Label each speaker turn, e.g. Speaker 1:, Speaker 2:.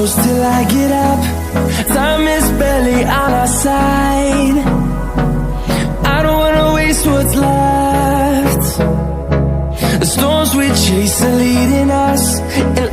Speaker 1: close till I get up. Time is barely on our side. I don't wanna waste what's left. The storms we chase are leading us, and